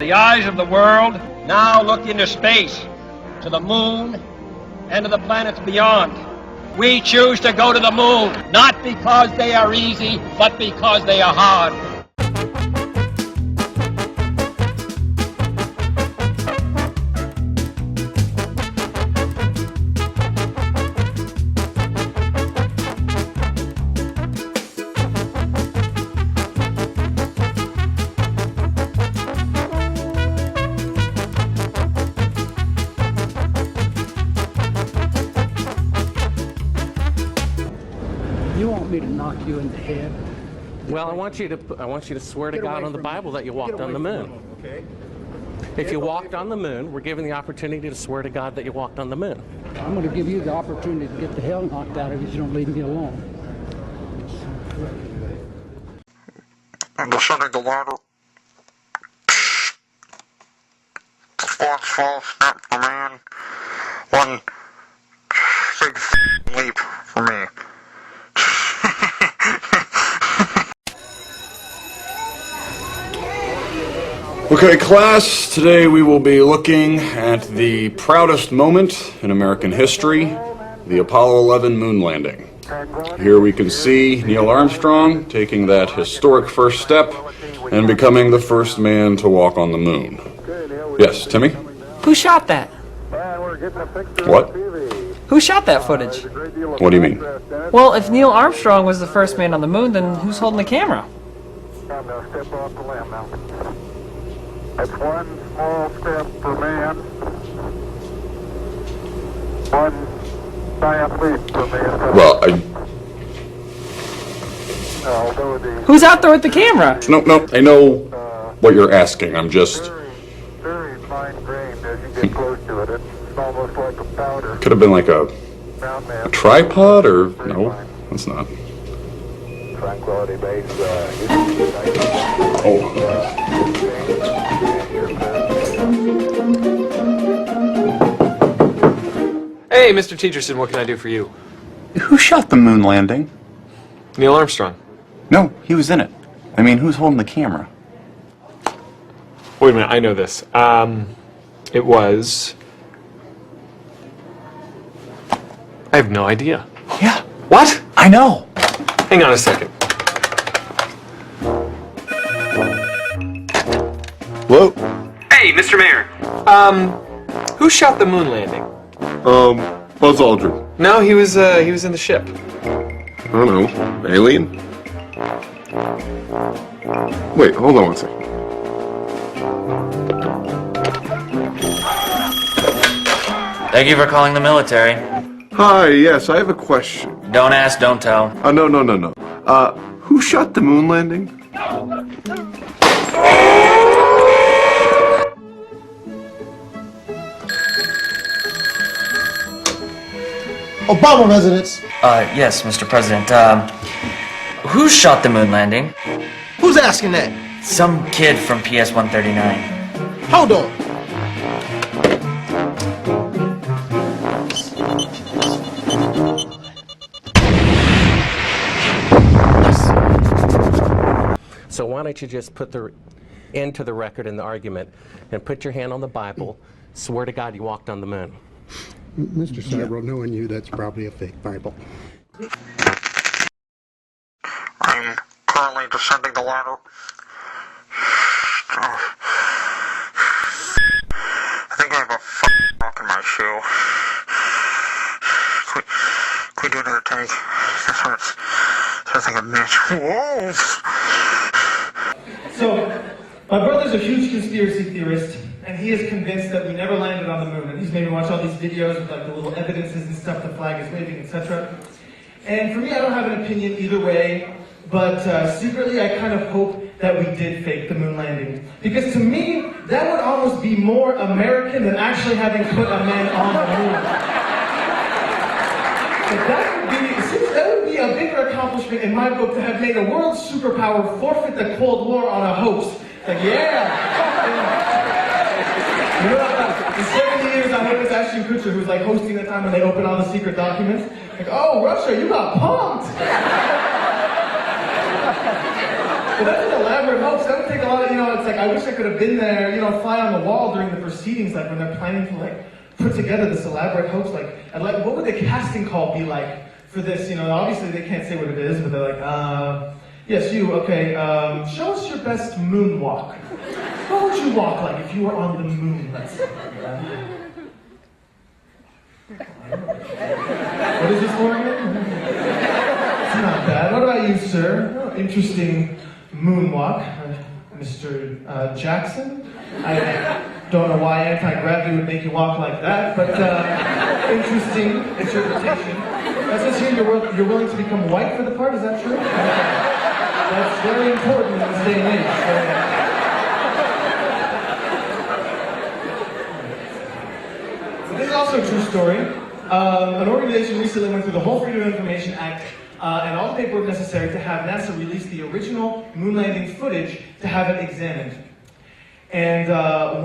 The eyes of the world now look into space, to the moon, and to the planets beyond. We choose to go to the moon, not because they are easy, but because they are hard. You want me to knock you in the head? Well, I want you to swear to God on the Bible that you walked on the moon. Okay. If you walked on the moon, we're given the opportunity to swear to God that you walked on the moon. I'm going to give you the opportunity to get the hell knocked out of you if you don't leave me alone. I'm descending the ladder. One small step for man, one big leap for me. Okay, class, today we will be looking at the proudest moment in American history, the Apollo 11 moon landing. Here we can see Neil Armstrong taking that historic first step and becoming the first man to walk on the moon. Yes, Timmy? Who shot that? What? Who shot that footage? What do you mean? Well, if Neil Armstrong was the first man on the moon, then who's holding the camera? It's one small step for man, one giant leap for mankind. Well, Who's out there with the camera? No, I know what you're asking. I'm just... Very fine-grained as you get close to it. It's almost like a powder. Could have been like a tripod, or... No, it's not. Tranquility base, Oh. Hey, Mr. Teacherson, what can I do for you? Who shot the moon landing? Neil Armstrong. No, he was in it. I mean, who's holding the camera? Wait a minute, I know this. It was... I have no idea. Yeah. What? I know. Hang on a second. Hello? Hey, Mr. Mayor. Who shot the moon landing? Buzz Aldrin. No, he was in the ship. I don't know. Alien? Wait, hold on one second. Thank you for calling the military. Hi, yes, I have a question. Don't ask, don't tell. No. Who shot the moon landing? Obama residence. Yes, Mr. President. Who shot the moon landing? Who's asking that? Some kid from PS 139. Hold on. So why don't you just put the end to the record in the argument and put your hand on the Bible, swear to God you walked on the moon. Mr. Cybro, knowing you, that's probably a fake Bible. I'm currently descending the ladder. I think I have a rock in my shoe. Quit doing another take. This hurts. Sounds like a bitch. Whoa! So, my brother's a huge conspiracy theorist, and he is convinced that we never landed on the moon. And he's made me watch all these videos with like the little evidences and stuff, the flag is waving, etc. And for me, I don't have an opinion either way, but secretly I kind of hope that we did fake the moon landing. Because to me, that would almost be more American than actually having put a man on the moon. Like that would be a bigger accomplishment in my book to have made a world superpower forfeit the Cold War on a hoax. Like, yeah! You know, in 70 years, I heard this Ashton Kutcher who's like hosting the time when they open all the secret documents. Like, oh, Russia, you got punked! But that's an elaborate hoax. That would take a lot of, it's like, I wish I could have been there, fly on the wall during the proceedings, like when they're planning to, put together this elaborate hoax. What would the casting call be like for this? Obviously they can't say what it is, but they're like, yes, you, okay, show us your best moonwalk. What would you walk like if you were on the moon, let's say? What is this for again? It's not bad. What about you, sir? Oh, interesting moonwalk. Mr. Jackson? I don't know why anti-gravity would make you walk like that, but interesting interpretation. It says here you're willing to become white for the part, is that true? That's very important in this day and age. This is also a true story. An organization recently went through the whole Freedom of Information Act and all the paperwork necessary to have NASA release the original moon landing footage to have it examined. And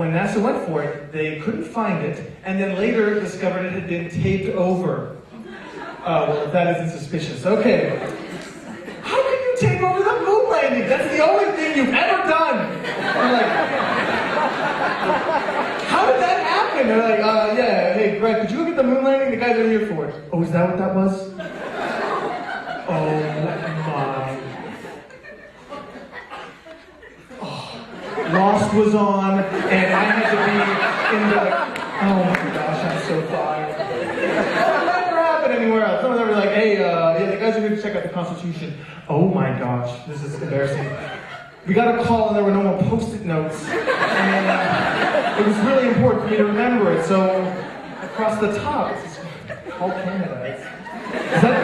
when NASA went for it, they couldn't find it, and then later discovered it had been taped over. Well, if that isn't suspicious. Okay. How can you tape over the moon landing? That's the only thing you've ever done. They're like, how did that happen? They're like, yeah, hey, Greg, could you look at the moon landing? The guys are here for it. Oh, is that what that was? Oh, my. Oh. Lost was on, and I had to be in the... Oh, my gosh, I'm so fired. That never happened anywhere else. Some of them were like, hey, yeah, the guys are here to check out the Constitution. Oh, my gosh, this is embarrassing. We got a call and there were no more Post-it notes. And it was really important for me to remember it, so across the top, it's called Canada. Is that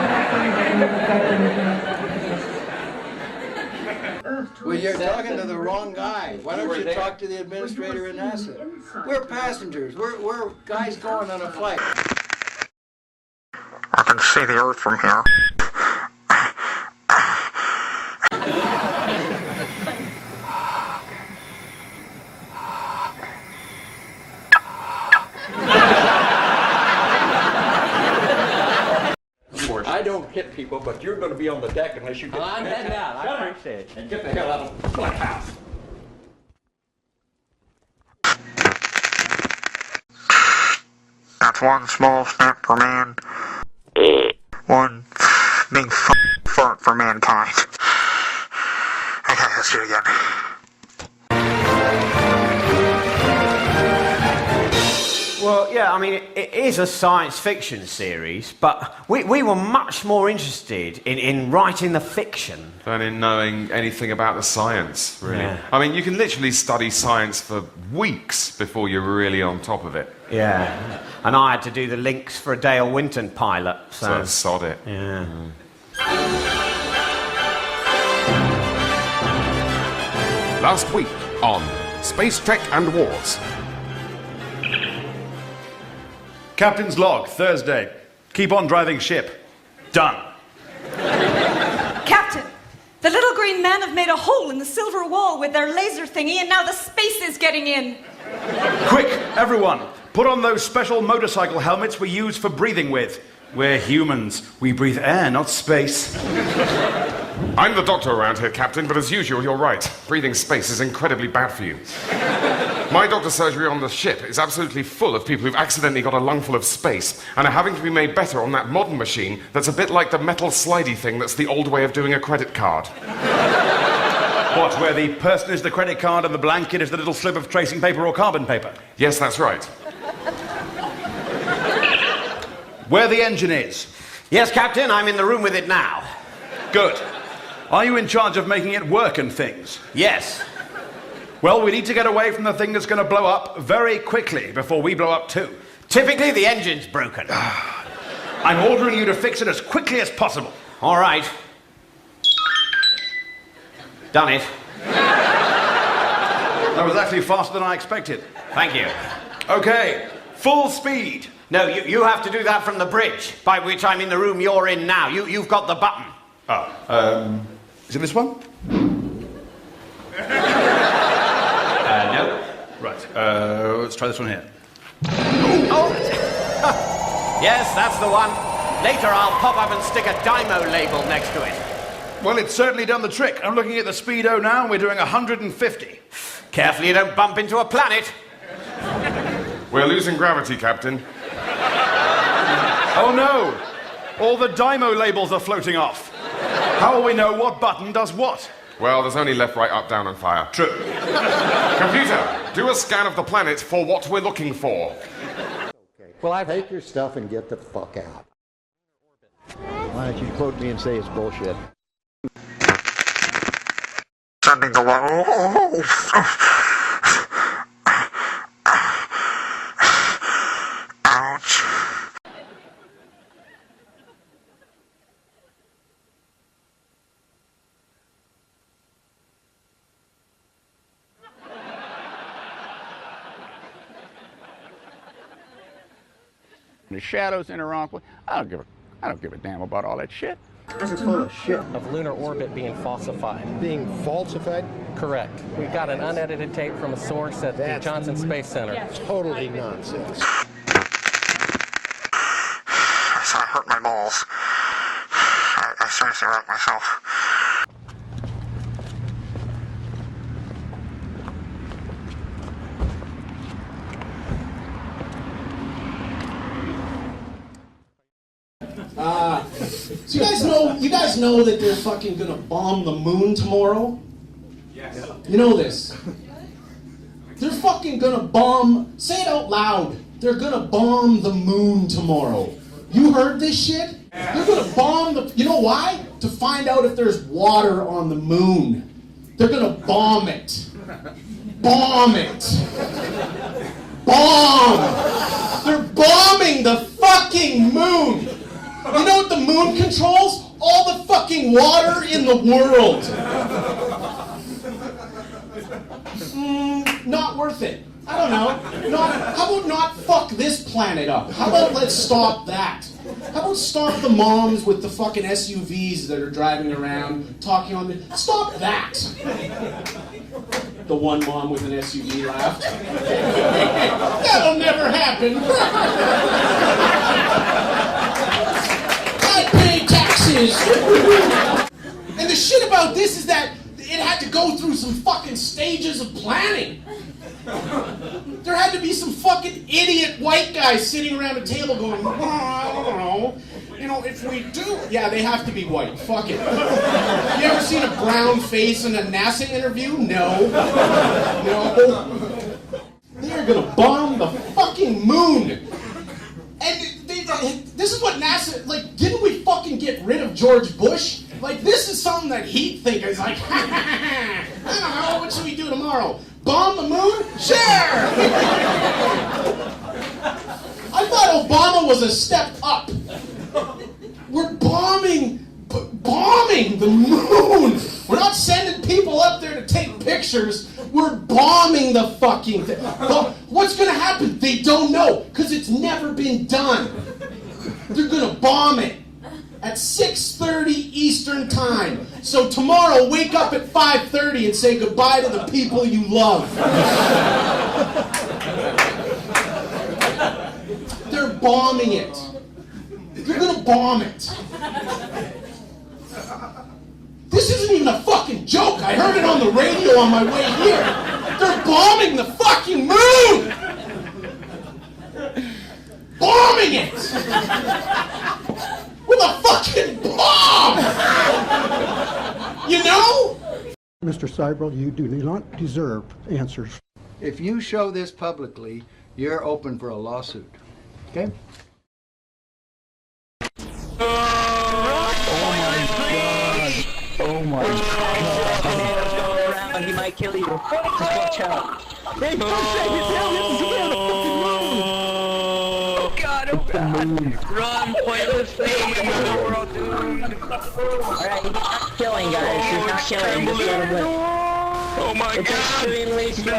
Well, you're talking to the wrong guy. Why don't you talk to the administrator in NASA? We're passengers. We're guys going on a flight. I can see the Earth from here. I don't hit people, but you're going to be on the deck unless you get... I'm heading out. I appreciate it. And get the hell out of the black house. That's one small step for man, one big fart for mankind. Okay, let's do it again. Well, yeah, I mean, it is a science fiction series, but we were much more interested in writing the fiction. Than in knowing anything about the science, really. Yeah. I mean, you can literally study science for weeks before you're really on top of it. Yeah, and I had to do the links for a Dale Winton pilot, so... sod it. Yeah. Last week on Space Trek and Wars. Captain's log, Thursday. Keep on driving ship. Done. Captain, the little green men have made a hole in the silver wall with their laser thingy, and now the space is getting in. Quick, everyone, put on those special motorcycle helmets we use for breathing with. We're humans. We breathe air, not space. I'm the doctor around here, Captain, but as usual, you're right. Breathing space is incredibly bad for you. My doctor's surgery on the ship is absolutely full of people who've accidentally got a lungful of space and are having to be made better on that modern machine that's a bit like the metal slidey thing that's the old way of doing a credit card. What, where the person is the credit card and the blanket is the little slip of tracing paper or carbon paper? Yes, that's right. Where the engine is? Yes, Captain, I'm in the room with it now. Good. Are you in charge of making it work and things? Yes. Well, we need to get away from the thing that's going to blow up very quickly before we blow up too. Typically, the engine's broken. I'm ordering you to fix it as quickly as possible. All right. Done it. That was actually faster than I expected. Thank you. Okay, full speed. No, you have to do that from the bridge, by which I'm in the room you're in now. You've got the button. Oh, is it this one? No. Right, let's try this one here. Oh! Yes, that's the one. Later I'll pop up and stick a Dymo label next to it. Well, it's certainly done the trick. I'm looking at the speedo now, and we're doing 150. Carefully you don't bump into a planet. We're losing gravity, Captain. Oh no! All the dymo labels are floating off. How will we know what button does what? Well, there's only left, right, up, down, and fire. True. Computer, do a scan of the planet for what we're looking for. Well, take your stuff and get the fuck out. Why don't you quote me and say it's bullshit? Sending the low. Ouch. The shadows in the wrong place. I don't give a damn about all that shit. This is full of shit. Of lunar orbit being falsified. Being falsified? Correct. We got an unedited tape from a source at the Johnson Space Center. Totally nonsense. I hurt my balls. I seriously hurt myself. So you guys know that they're fucking gonna bomb the moon tomorrow? Yes. You know this. They're fucking gonna bomb, say it out loud, they're gonna bomb the moon tomorrow. You heard this shit? They're gonna bomb the, you know why? To find out if there's water on the moon. They're gonna bomb it. Bomb it. Bomb! They're bombing the fucking moon! You know what the moon controls? All the fucking water in the world. Not worth it. I don't know. How about not fuck this planet up? How about let's stop that? How about stop the moms with the fucking SUVs that are driving around talking on the... Stop that! The one mom with an SUV laughed. That'll never happen. I pay taxes. And the shit about this is that it had to go through some fucking stages of planning. There had to be some fucking idiot white guy sitting around a table going, well, I don't know. You know, if we do... Yeah, they have to be white. Fuck it. You ever seen a brown face in a NASA interview? No. No. They're gonna bomb the fucking moon. And this is what NASA... Like, didn't we fucking get rid of George Bush? Like, this is something that he'd think is like, I don't know, what should we do tomorrow? Bomb the moon? Sure! I thought Obama was a step up. We're bombing the moon. We're not sending people up there to take pictures. We're bombing the fucking thing. But what's going to happen? They don't know, because it's never been done. They're going to bomb it at 6:30 Eastern Time. So tomorrow, wake up at 5:30 and say goodbye to the people you love. They're bombing it. They're gonna bomb it. This isn't even a fucking joke. I heard it on the radio on my way here. They're bombing the fucking moon! Bombing it! With a fucking bomb! You know? Mr. Seibel, you do not deserve answers. If you show this publicly, you're open for a lawsuit. Okay? Oh my God. He might kill you. Just watch out. Hey, don't say it down. Oh God, oh God. Run, pointless thing. We're all doomed. Alright, he's not killing, guys. He's not killing. Just let him live. Oh my God. It's extremely slow.